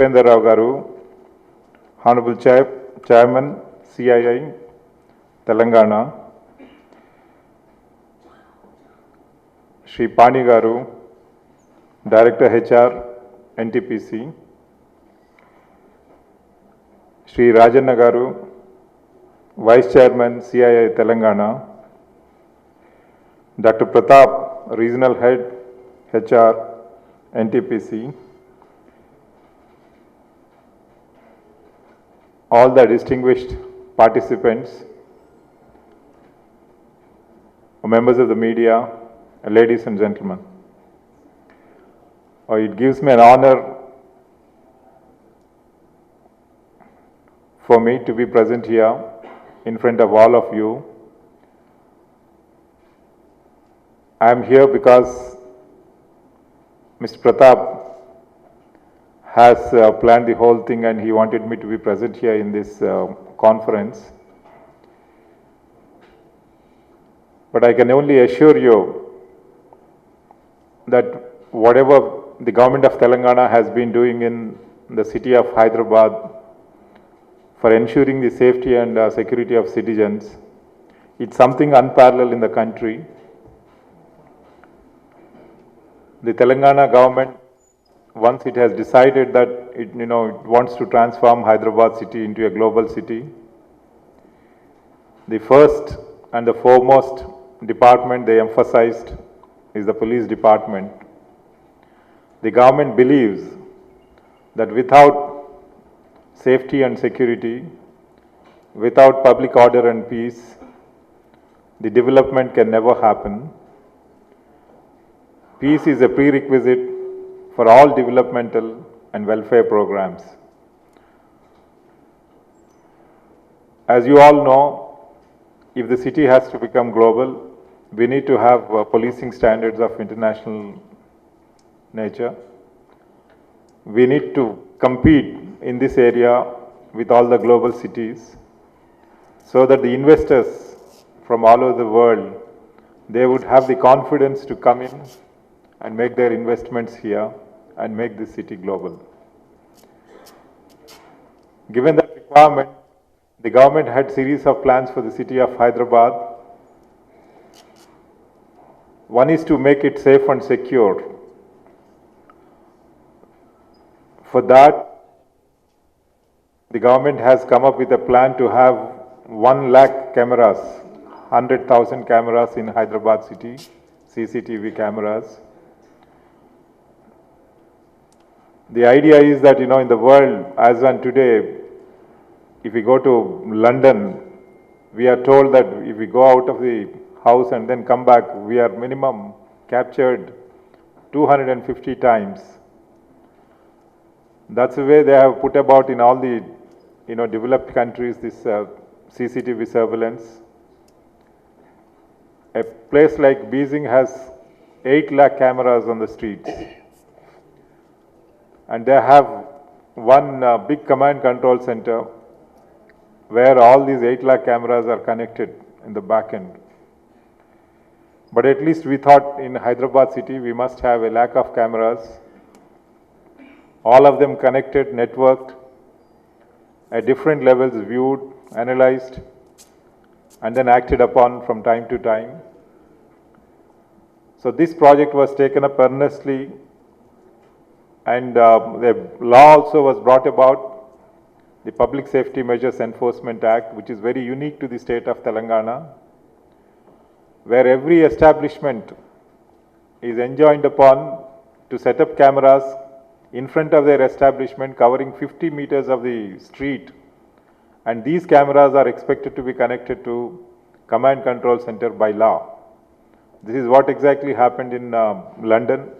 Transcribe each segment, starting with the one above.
Mahender Garu, Honorable Chairman, CII, Telangana, Shri Pani Garu, Director HR, NTPC, Shri Rajanna Garu, Vice Chairman, CII, Telangana, Dr. Pratap, Regional Head, HR, NTPC, all the distinguished participants, members of the media, ladies and gentlemen. It gives me an honor for me to be present here in front of all of you. I am here because Mr. Pratap has planned the whole thing and he wanted me to be present here in this conference. But I can only assure you that whatever the government of Telangana has been doing in the city of Hyderabad for ensuring the safety and security of citizens, it's something unparalleled in the country. The Telangana government, once it has decided that it wants to transform Hyderabad city into a global city, the first and the foremost department they emphasized is the police department. The government believes that without safety and security, without public order and peace, the development can never happen. Peace is a prerequisite for all developmental and welfare programs. As you all know, if the city has to become global, we need to have policing standards of international nature. We need to compete in this area with all the global cities so that the investors from all over the world, they would have the confidence to come in and make their investments here and make this city global. Given that requirement, the government had series of plans for the city of Hyderabad. One is to make it safe and secure. For that, the government has come up with a plan to have 1 lakh cameras, 100,000 cameras in Hyderabad city, CCTV cameras. The idea is that, in the world, as on today, if we go to London, we are told that if we go out of the house and then come back, we are minimum captured 250 times. That's the way they have put about in all the, developed countries, this CCTV surveillance. A place like Beijing has 8 lakh cameras on the streets. And they have one big command control center where all these 8 lakh cameras are connected in the back end. But at least we thought in Hyderabad city, we must have 1 lakh of cameras, all of them connected, networked, at different levels viewed, analyzed, and then acted upon from time to time. So this project was taken up earnestly, and the law also was brought about, the Public Safety Measures Enforcement Act, which is very unique to the state of Telangana, where every establishment is enjoined upon to set up cameras in front of their establishment covering 50 meters of the street, and these cameras are expected to be connected to command control center by law. This is what exactly happened in London.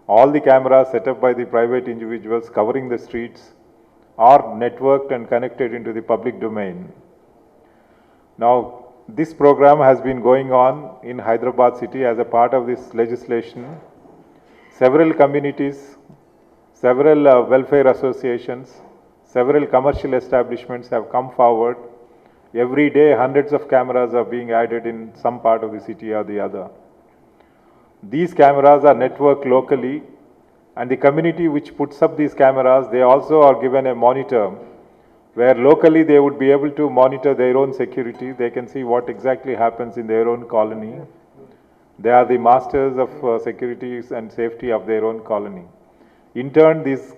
All the cameras set up by the private individuals covering the streets are networked and connected into the public domain. Now, this program has been going on in Hyderabad city as a part of this legislation. Several communities, several welfare associations, several commercial establishments have come forward. Every day, hundreds of cameras are being added in some part of the city or the other. These cameras are networked locally And the community which puts up these cameras, they also are given a monitor where locally they would be able to monitor their own security. They can see what exactly happens in their own colony. They are the masters of security and safety of their own colony. In turn, these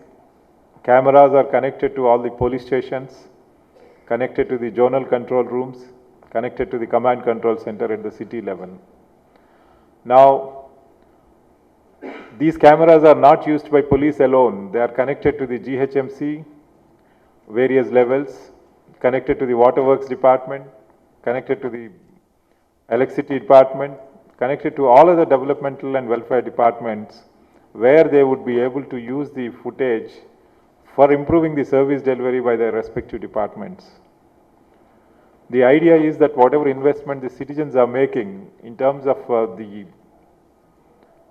cameras are connected to all the police stations, connected to the zonal control rooms, connected to the command control center at the city level. Now, these cameras are not used by police alone. They are connected to the GHMC, various levels, connected to the waterworks department, connected to the electricity department, connected to all other developmental and welfare departments, where they would be able to use the footage for improving the service delivery by their respective departments. The idea is that whatever investment the citizens are making in terms of the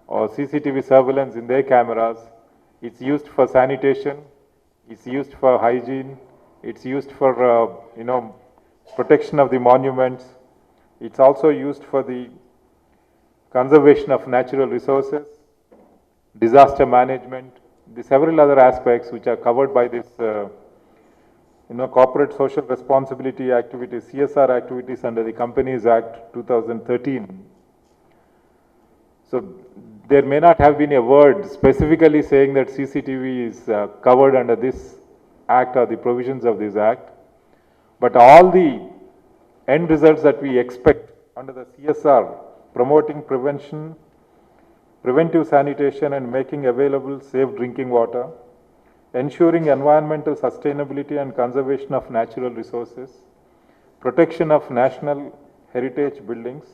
CCTV surveillance in their cameras, it's used for sanitation, it's used for hygiene, it's used for protection of the monuments. It's also used for the conservation of natural resources, disaster management, the several other aspects which are covered by this corporate social responsibility activities, CSR activities under the Companies Act 2013. So there may not have been a word specifically saying that CCTV is covered under this act or the provisions of this act, but all the end results that we expect under the CSR, promoting prevention, preventive sanitation and making available safe drinking water, ensuring environmental sustainability and conservation of natural resources, protection of national heritage buildings,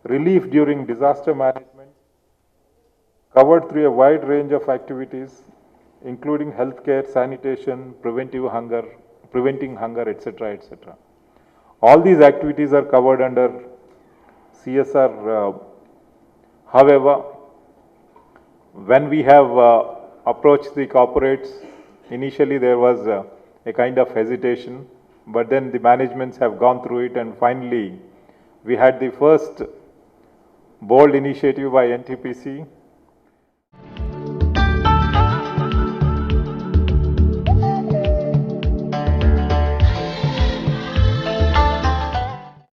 relief during disaster management, covered through a wide range of activities, including healthcare, sanitation, preventing hunger, etc., etc. All these activities are covered under CSR. However, when we have approached the corporates, initially there was a kind of hesitation, but then the managements have gone through it, and finally we had the first bold initiative by NTPC